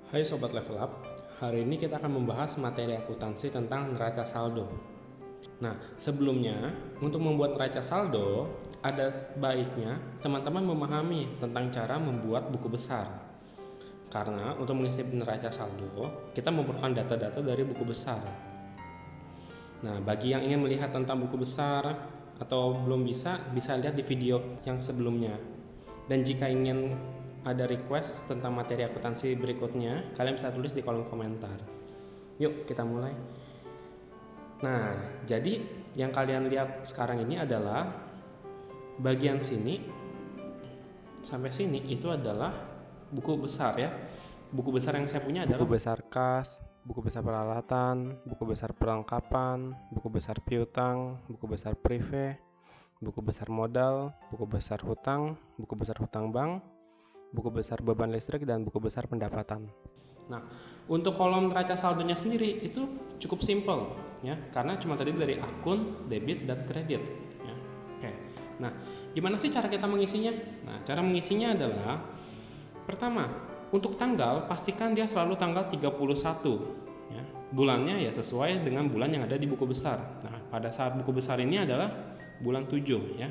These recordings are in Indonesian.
Hai Sobat Level Up, hari ini kita akan membahas materi akuntansi tentang neraca saldo. Nah, sebelumnya, untuk membuat neraca saldo, ada baiknya teman-teman memahami tentang cara membuat buku besar. Karena untuk mengisi neraca saldo, kita memerlukan data-data dari buku besar. Nah, bagi yang ingin melihat tentang buku besar atau belum bisa lihat di video yang sebelumnya. Dan jika ingin ada request tentang materi akuntansi berikutnya, kalian bisa tulis di kolom komentar. Yuk kita mulai. Nah, jadi yang kalian lihat sekarang ini adalah bagian sini sampai sini itu adalah buku besar ya. Buku besar yang saya punya adalah buku besar kas, buku besar peralatan, buku besar perlengkapan, buku besar piutang, buku besar prive, buku besar modal, buku besar hutang, buku besar hutang bank, buku besar beban listrik, dan buku besar pendapatan. Nah, untuk kolom neraca saldonya sendiri itu cukup simple ya, karena cuma tadi dari akun, debit, dan kredit ya. Oke. Nah, gimana sih cara kita mengisinya? Nah, cara mengisinya adalah pertama, untuk tanggal pastikan dia selalu tanggal 31 ya. Bulannya ya sesuai dengan bulan yang ada di buku besar. Nah, pada saat buku besar ini adalah bulan 7 ya.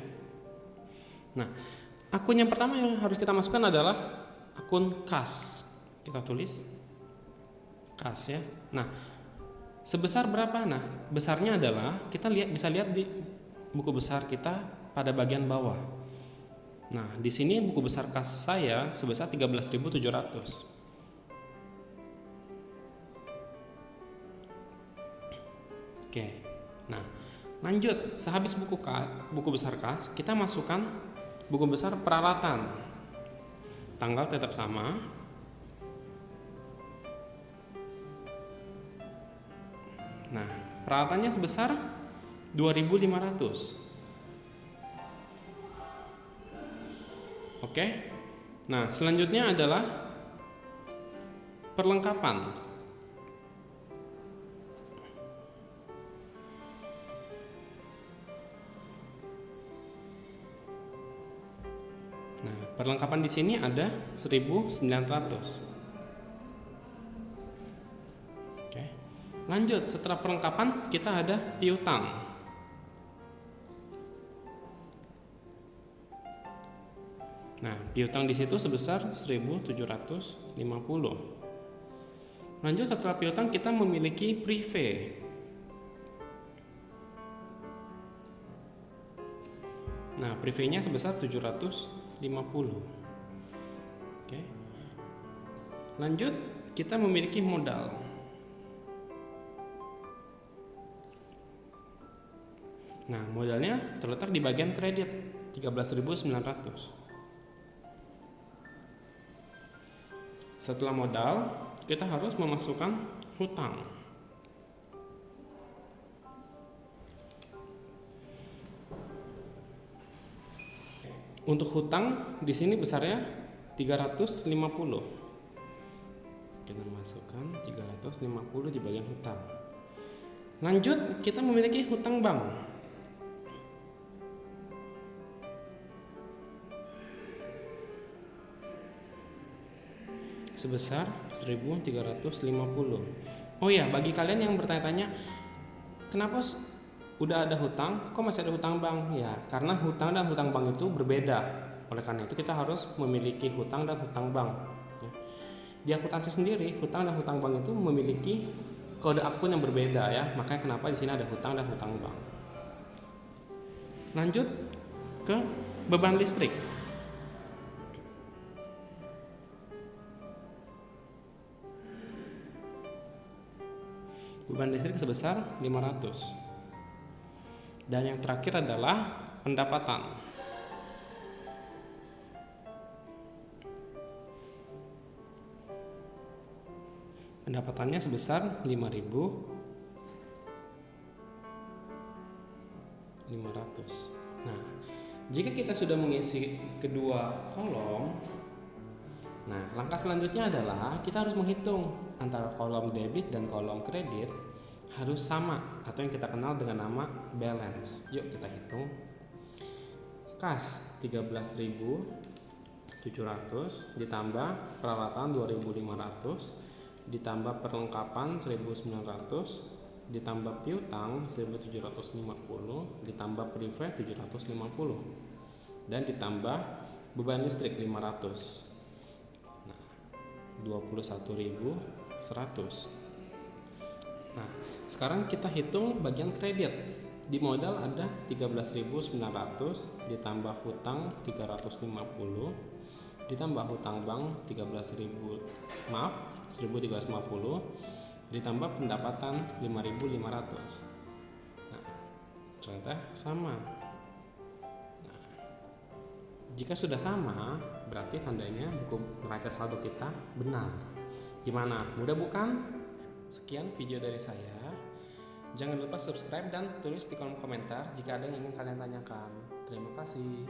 Nah, akun yang pertama yang harus kita masukkan adalah akun kas. Kita tulis kas ya. Nah, sebesar berapa? Nah, besarnya adalah kita bisa lihat di buku besar kita pada bagian bawah. Nah, di sini buku besar kas saya sebesar 13.700. Oke. Nah, lanjut, sehabis buku besar kas, kita masukkan buku besar peralatan. Tanggal tetap sama. Nah, peralatannya sebesar 2.500. Oke. Nah, selanjutnya adalah perlengkapan. Nah, perlengkapan di sini ada 1.900. Oke. Lanjut, setelah perlengkapan kita ada piutang. Nah, piutang di situ sebesar 1.750. Lanjut, setelah piutang kita memiliki prive. Nah, privenya sebesar 750. Oke. Lanjut, kita memiliki modal. Nah, modalnya terletak di bagian kredit 13.900. Setelah modal, kita harus memasukkan hutang. Untuk hutang di sini besarnya 350. Kita masukkan 350 di bagian hutang. Lanjut, kita memiliki hutang bank. Sebesar 1.350. Oh ya, bagi kalian yang bertanya-tanya, kenapa udah ada hutang, kok masih ada hutang bank? Ya, karena hutang dan hutang bank itu berbeda. Oleh karena itu kita harus memiliki hutang dan hutang bank. Ya. Di akuntansi sendiri, hutang dan hutang bank itu memiliki kode akun yang berbeda ya. Makanya kenapa di sini ada hutang dan hutang bank. Lanjut ke beban listrik. Beban listrik sebesar 500. Dan yang terakhir adalah pendapatan. Pendapatannya sebesar 5.500. Nah, jika kita sudah mengisi kedua kolom, nah, langkah selanjutnya adalah kita harus menghitung antara kolom debit dan kolom kredit harus sama atau yang kita kenal dengan nama balance. Yuk kita hitung. Kas 13.000 700, ditambah peralatan 2.500, ditambah perlengkapan 1.900, ditambah piutang 1.750, ditambah privat 750, dan ditambah beban listrik 500. Nah, 21.100. Nah, sekarang kita hitung bagian kredit. Di modal ada 13.900, ditambah hutang 350, ditambah hutang bank 1.350, ditambah pendapatan 5.500. Nah, ternyata sama. Nah, jika sudah sama, berarti tandanya buku neraca saldo kita benar. Gimana? Mudah bukan? Sekian video dari saya. Jangan lupa subscribe dan tulis di kolom komentar jika ada yang ingin kalian tanyakan. Terima kasih.